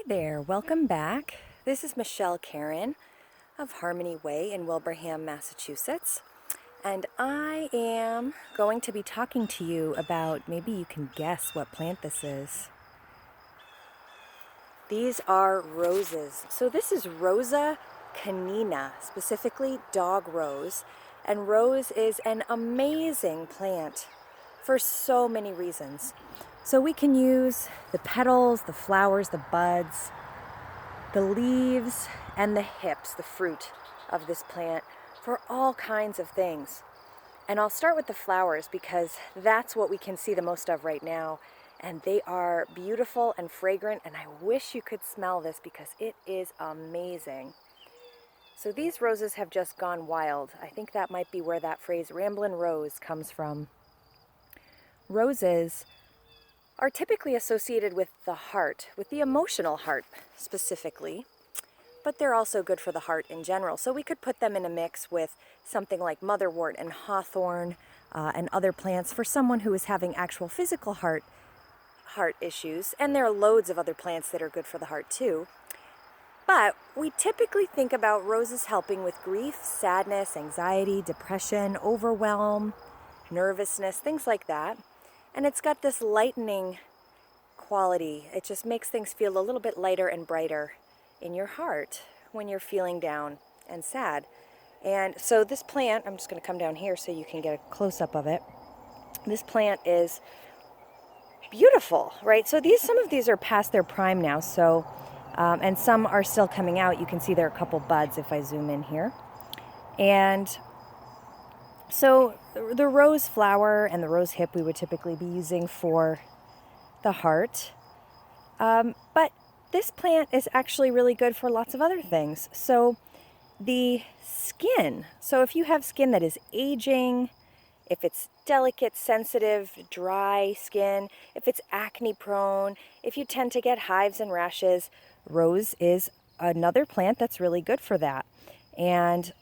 there, welcome back. This is Michelle Caron of Harmony Way in Wilbraham, Massachusetts. And I am going to be talking to you about, maybe you can guess what plant this is. These are roses. So this is Rosa canina, specifically dog rose. And rose is an amazing plant for so many reasons. So we can use the petals, the flowers, the buds, the leaves, and the hips, the fruit of this plant, for all kinds of things. And I'll start with the flowers because that's what we can see the most of right now. And they are beautiful and fragrant, and I wish you could smell this because it is amazing. So these roses have just gone wild. I think that might be where that phrase ramblin' rose comes from. Roses are typically associated with the heart, with the emotional heart specifically, but they're also good for the heart in general. So we could put them in a mix with something like motherwort and hawthorn and other plants for someone who is having actual physical heart issues. And there are loads of other plants that are good for the heart too. But we typically think about roses helping with grief, sadness, anxiety, depression, overwhelm, nervousness, things like that. And it's got this lightening quality. It just makes things feel a little bit lighter and brighter in your heart when you're feeling down and sad. And so this plant, I'm just going to come down here so you can get a close-up of it. This plant is beautiful, right? So some of these are past their prime now, so and some are still coming out. You can see there are a couple buds if I zoom in here. And so the rose flower and the rose hip we would typically be using for the heart. But this plant is actually really good for lots of other things. So the skin, so if you have skin that is aging, if it's delicate, sensitive, dry skin, if it's acne prone, if you tend to get hives and rashes, rose is another plant that's really good for that. And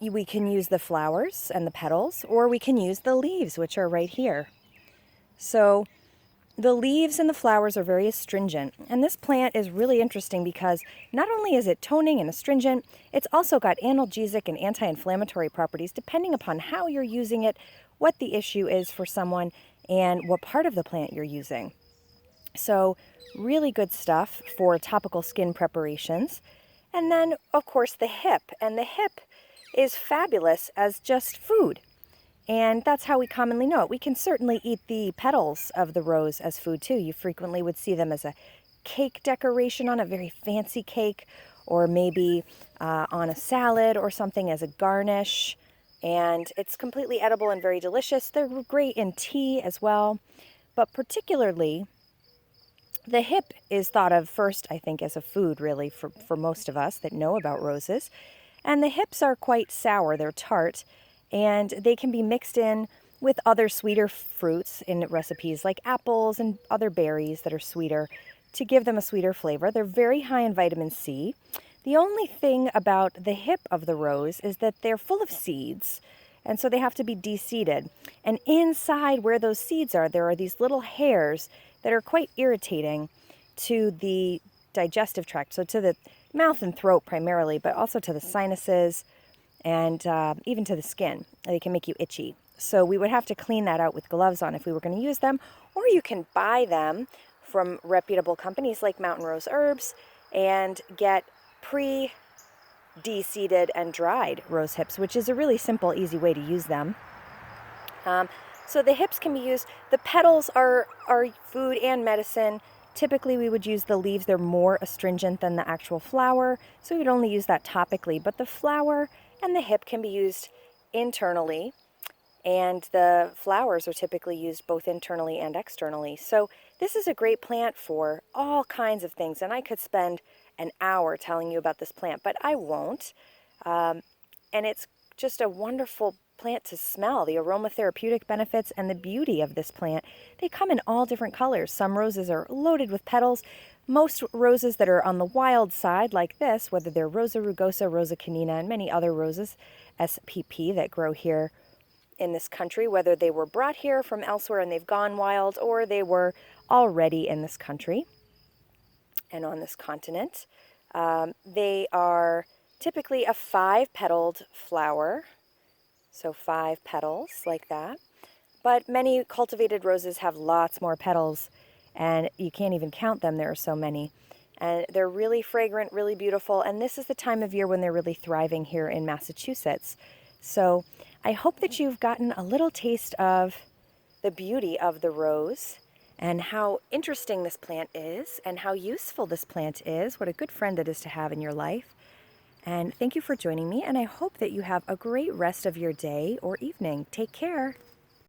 we can use the flowers and the petals, or we can use the leaves, which are right here. So the leaves and the flowers are very astringent. And this plant is really interesting because not only is it toning and astringent, it's also got analgesic and anti-inflammatory properties depending upon how you're using it, what the issue is for someone, and what part of the plant you're using. So really good stuff for topical skin preparations. And then, of course, the hip. And the hip is fabulous as just food. And that's how we commonly know it. We can certainly eat the petals of the rose as food too. You frequently would see them as a cake decoration on a very fancy cake, or maybe on a salad or something as a garnish. And it's completely edible and very delicious. They're great in tea as well. But particularly, the hip is thought of first, I think, as a food really for most of us that know about roses. And the hips are quite sour. They're tart. And they can be mixed in with other sweeter fruits in recipes like apples and other berries that are sweeter to give them a sweeter flavor. They're very high in vitamin C. The only thing about the hip of the rose is that they're full of seeds, and so they have to be de-seeded. And inside where those seeds are, there are these little hairs that are quite irritating to the digestive tract, so to the mouth and throat primarily, but also to the sinuses and even to the skin. They can make you itchy. So we would have to clean that out with gloves on if we were going to use them, or you can buy them from reputable companies like Mountain Rose Herbs and get pre-de-seeded and dried rose hips, which is a really simple, easy way to use them. So the hips can be used. The petals are food and medicine. Typically we would use the leaves. They're more astringent than the actual flower, so we would only use that topically. But the flower and the hip can be used internally, and the flowers are typically used both internally and externally. So this is a great plant for all kinds of things, and I could spend an hour telling you about this plant, but I won't. And it's just a wonderful plant to smell. The aromatherapeutic benefits and the beauty of this plant, they come in all different colors. Some roses are loaded with petals. Most roses that are on the wild side like this, whether they're Rosa rugosa, Rosa canina, and many other roses, SPP, that grow here in this country, whether they were brought here from elsewhere and they've gone wild, or they were already in this country. and on this continent. They are typically a 5-petaled flower, so 5 petals like that. But many cultivated roses have lots more petals, and you can't even count them. There are so many. And they're really fragrant, really beautiful, and this is the time of year when they're really thriving here in Massachusetts. So I hope that you've gotten a little taste of the beauty of the rose and how interesting this plant is and how useful this plant is, what a good friend it is to have in your life. And thank you for joining me, and I hope that you have a great rest of your day or evening. Take care.